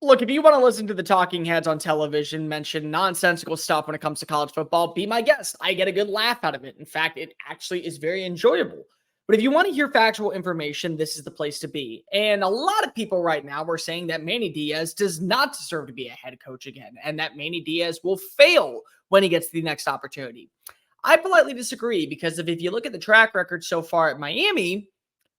Look, if you want to listen to the talking heads on television mention nonsensical stuff when it comes to college football, be my guest. I get a good laugh out of it. In fact, it actually is very enjoyable. But if you want to hear factual information, this is the place to be. And a lot of people right now are saying that Manny Diaz does not deserve to be a head coach again, and that Manny Diaz will fail when he gets the next opportunity. I politely disagree because if you look at the track record so far at Miami,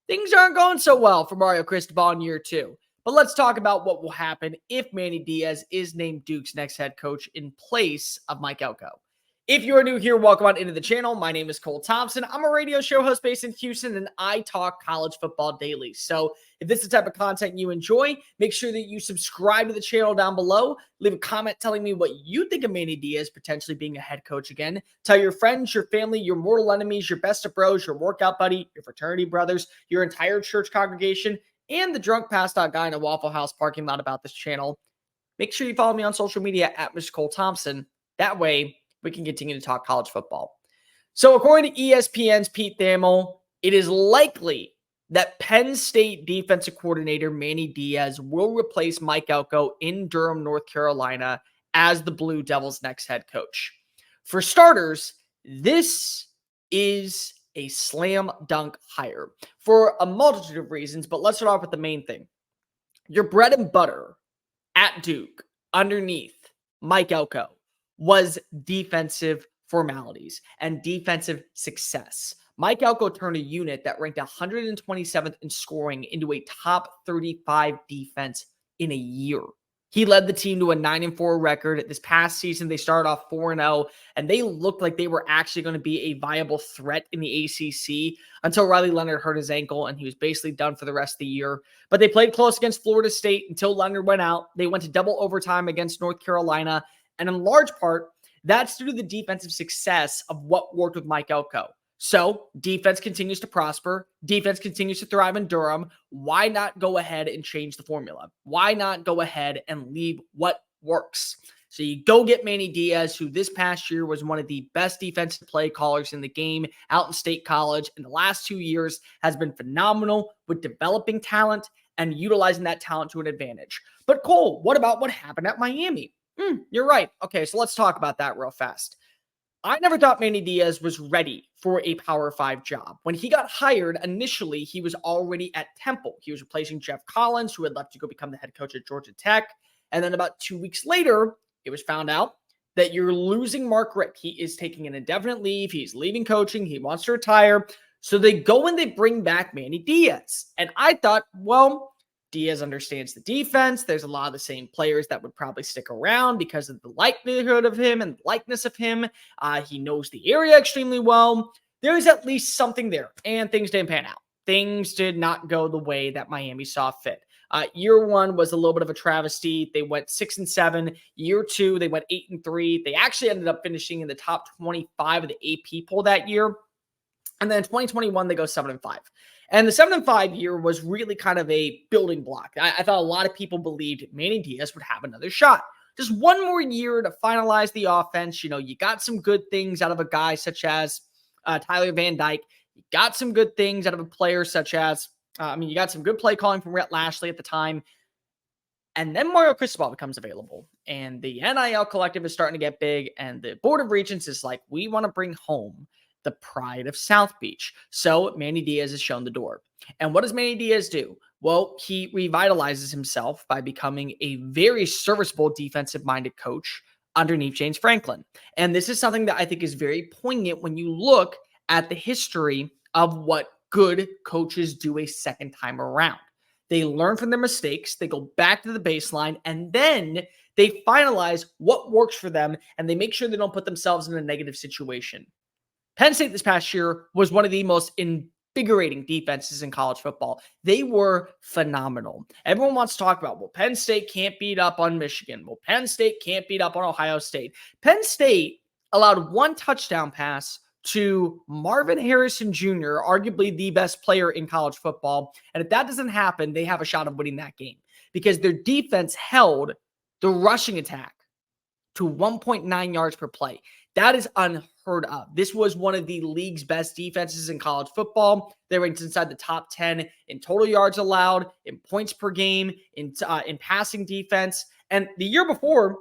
things aren't going so well for Mario Cristobal in year two. But let's talk about what will happen if Manny Diaz is named Duke's next head coach in place of Mike Elko. If you are new here, welcome on into the channel. My name is Cole Thompson. I'm a radio show host based in Houston, and I talk college football daily. So if this is the type of content you enjoy, make sure that you subscribe to the channel down below. Leave a comment telling me what you think of Manny Diaz potentially being a head coach again. Tell your friends, your family, your mortal enemies, your best of bros, your workout buddy, your fraternity brothers, your entire church congregation, and the drunk passed out guy in a Waffle House parking lot about this channel. Make sure you follow me on social media at Mr. Cole Thompson. That way, we can continue to talk college football. So according to ESPN's Pete Thamel, it is likely that Penn State defensive coordinator Manny Diaz will replace Mike Elko in Durham, North Carolina as the Blue Devils' next head coach. For starters, this is a slam dunk hire for a multitude of reasons, but let's start off with the main thing. Your bread and butter at Duke underneath Mike Elko was defensive formalities and defensive success. Mike Elko turned a unit that ranked 127th in scoring into a top 35 defense in a year. He led the team to a 9-4 record. This past season, they started off 4-0, and they looked like they were actually going to be a viable threat in the ACC until Riley Leonard hurt his ankle, and he was basically done for the rest of the year. But they played close against Florida State until Leonard went out. They went to double overtime against North Carolina, and in large part, that's due to the defensive success of what worked with Mike Elko. So defense continues to prosper. Defense continues to thrive in Durham. Why not go ahead and change the formula? Why not go ahead and leave what works? So you go get Manny Diaz, who this past year was one of the best defensive play callers in the game out in State College. In the last 2 years has been phenomenal with developing talent and utilizing that talent to an advantage. But Cole, what about what happened at Miami? You're right. Okay, so let's talk about that real fast. I never thought Manny Diaz was ready for a Power 5 job. When he got hired, initially, he was already at Temple. He was replacing Jeff Collins, who had left to go become the head coach at Georgia Tech. And then about 2 weeks later, it was found out that you're losing Mark Richt. He is taking an indefinite leave. He's leaving coaching. He wants to retire. So they go and they bring back Manny Diaz. And I thought, well, Diaz understands the defense. There's a lot of the same players that would probably stick around because of the likelihood of him and the likeness of him. He knows the area extremely well. There's at least something there, and things didn't pan out. Things did not go the way that Miami saw fit. Year one was a little bit of a travesty. They went 6-7. Year two, they went 8-3. They actually ended up finishing in the top 25 of the AP poll that year. And then in 2021, they go 7-5. And the 7-5 year was really kind of a building block. I thought a lot of people believed Manny Diaz would have another shot. Just one more year to finalize the offense. You know, you got some good things out of a guy such as Tyler Van Dyke. You got some good things out of a player such as, you got some good play calling from Rhett Lashley at the time. And then Mario Cristobal becomes available. And the NIL collective is starting to get big. And the Board of Regents is like, we want to bring home the pride of South Beach. So Manny Diaz is shown the door. And what does Manny Diaz do? Well, he revitalizes himself by becoming a very serviceable defensive-minded coach underneath James Franklin. And this is something that I think is very poignant when you look at the history of what good coaches do a second time around. They learn from their mistakes, they go back to the baseline, and then they finalize what works for them, and they make sure they don't put themselves in a negative situation. Penn State this past year was one of the most invigorating defenses in college football. They were phenomenal. Everyone wants to talk about, well, Penn State can't beat up on Michigan. Well, Penn State can't beat up on Ohio State. Penn State allowed one touchdown pass to Marvin Harrison Jr., arguably the best player in college football. And if that doesn't happen, they have a shot of winning that game because their defense held the rushing attack to 1.9 yards per play. That is unheard of. This was one of the league's best defenses in college football. They ranked inside the top 10 in total yards allowed, in points per game, in passing defense. And the year before,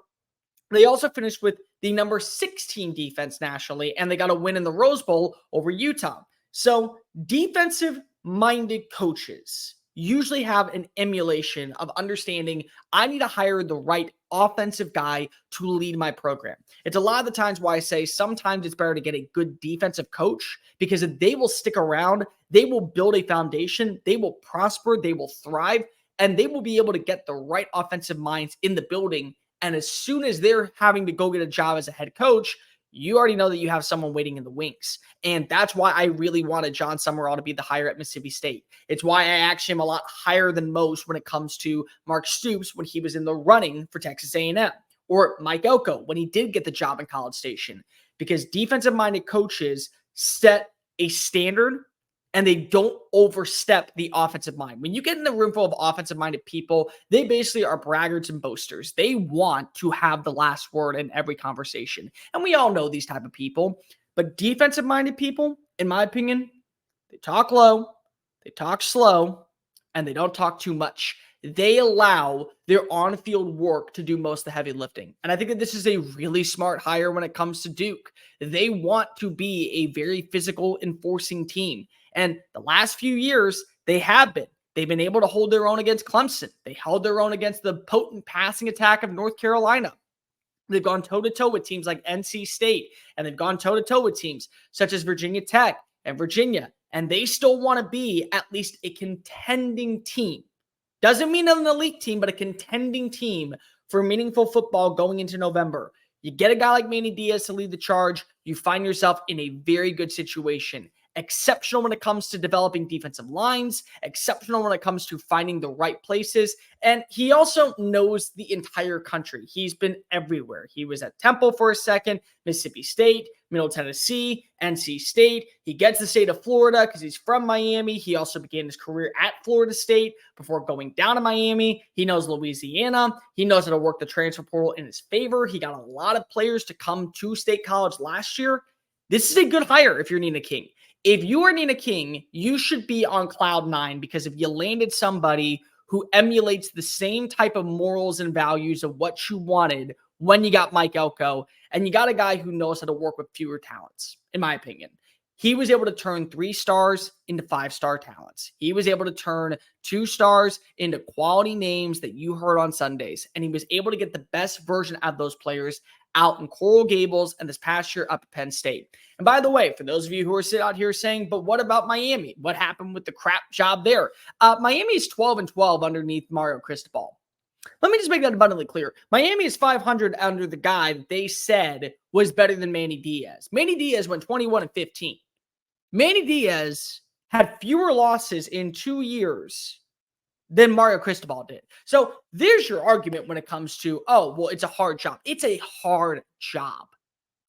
they also finished with the number 16 defense nationally, and they got a win in the Rose Bowl over Utah. So defensive-minded coaches usually have an emulation of understanding I need to hire the right offensive guy to lead my program. It's a lot of the times why I say sometimes it's better to get a good defensive coach, because if they will stick around, they will build a foundation, they will prosper, they will thrive, and they will be able to get the right offensive minds in the building. And as soon as they're having to go get a job as a head coach, you already know that you have someone waiting in the wings. And that's why I really wanted John Summerall to be the hire at Mississippi State. It's why I actually am a lot higher than most when it comes to Mark Stoops when he was in the running for Texas A&M, or Mike Elko when he did get the job in College Station, because defensive-minded coaches set a standard and they don't overstep the offensive mind. When you get in a room full of offensive-minded people, they basically are braggarts and boasters. They want to have the last word in every conversation. And we all know these type of people. But defensive-minded people, in my opinion, they talk low, they talk slow, and they don't talk too much. They allow their on-field work to do most of the heavy lifting. And I think that this is a really smart hire when it comes to Duke. They want to be a very physical, enforcing team. And the last few years, they have been. They've been able to hold their own against Clemson. They held their own against the potent passing attack of North Carolina. They've gone toe-to-toe with teams like NC State, and they've gone toe-to-toe with teams such as Virginia Tech and Virginia. And they still want to be at least a contending team. Doesn't mean an elite team, but a contending team for meaningful football going into November. You get a guy like Manny Diaz to lead the charge, you find yourself in a very good situation. Exceptional when it comes to developing defensive lines, exceptional when it comes to finding the right places. And he also knows the entire country. He's been everywhere. He was at Temple for a second, Mississippi State, Middle Tennessee, NC State. He gets the state of Florida because he's from Miami. He also began his career at Florida State before going down to Miami. He knows Louisiana. He knows how to work the transfer portal in his favor. He got a lot of players to come to State College last year. This is a good hire if you're Nina King. If you are Nina King, you should be on cloud nine, because if you landed somebody who emulates the same type of morals and values of what you wanted when you got Mike Elko, and you got a guy who knows how to work with fewer talents, in my opinion. He was able to turn 3 stars into 5-star talents. He was able to turn 2 stars into quality names that you heard on Sundays. And he was able to get the best version of those players out in Coral Gables and this past year up at Penn State. And by the way, for those of you who are sitting out here saying, but what about Miami? What happened with the crap job there? Miami is 12-12 underneath Mario Cristobal. Let me just make that abundantly clear. Miami is 500 under the guy that they said was better than Manny Diaz. Manny Diaz went 21-15. Manny Diaz had fewer losses in 2 years than Mario Cristobal did. So there's your argument when it comes to, oh, well, it's a hard job. It's a hard job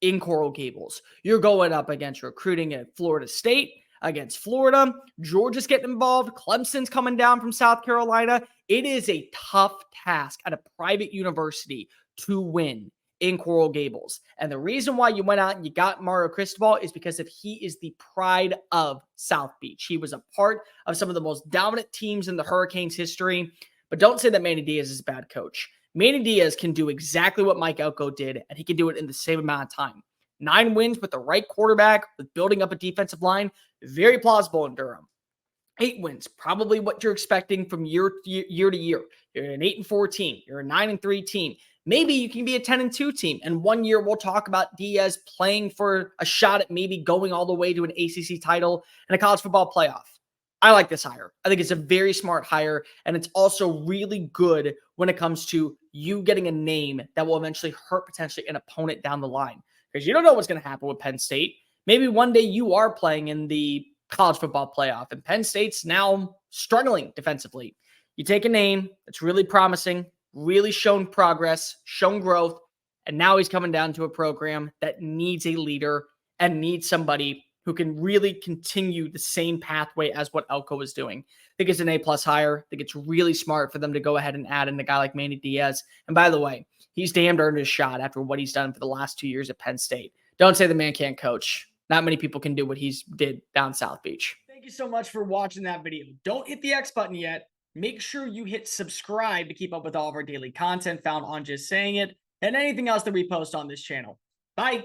in Coral Gables. You're going up against recruiting at Florida State, against Florida. Georgia's getting involved. Clemson's coming down from South Carolina. It is a tough task at a private university to win in Coral Gables. And the reason why you went out and you got Mario Cristobal is because he is the pride of South Beach. He was a part of some of the most dominant teams in the Hurricanes history. But don't say that Manny Diaz is a bad coach. Manny Diaz can do exactly what Mike Elko did, and he can do it in the same amount of time. 9 wins with the right quarterback, with building up a defensive line, very plausible in Durham. 8 wins, probably what you're expecting from year to year. You're an 8-4 team. You're a 9-3 team. Maybe you can be a 10-2 team. And one year we'll talk about Diaz playing for a shot at maybe going all the way to an ACC title and a college football playoff. I like this hire. I think it's a very smart hire. And it's also really good when it comes to you getting a name that will eventually hurt potentially an opponent down the line. Because you don't know what's going to happen with Penn State. Maybe one day you are playing in the college football playoff and Penn State's now struggling defensively. You take a name that's really promising, really shown progress, shown growth, and now he's coming down to a program that needs a leader and needs somebody who can really continue the same pathway as what Elko is doing. I think it's an A+ hire. I think it's really smart for them to go ahead and add in a guy like Manny Diaz. And by the way, he's damn earned his shot after what he's done for the last 2 years at Penn State. Don't say the man can't coach. Not many people can do what he's did down South Beach. Thank you so much for watching that video. Don't hit the X button yet. Make sure you hit subscribe to keep up with all of our daily content found on Just Saying It and anything else that we post on this channel. Bye.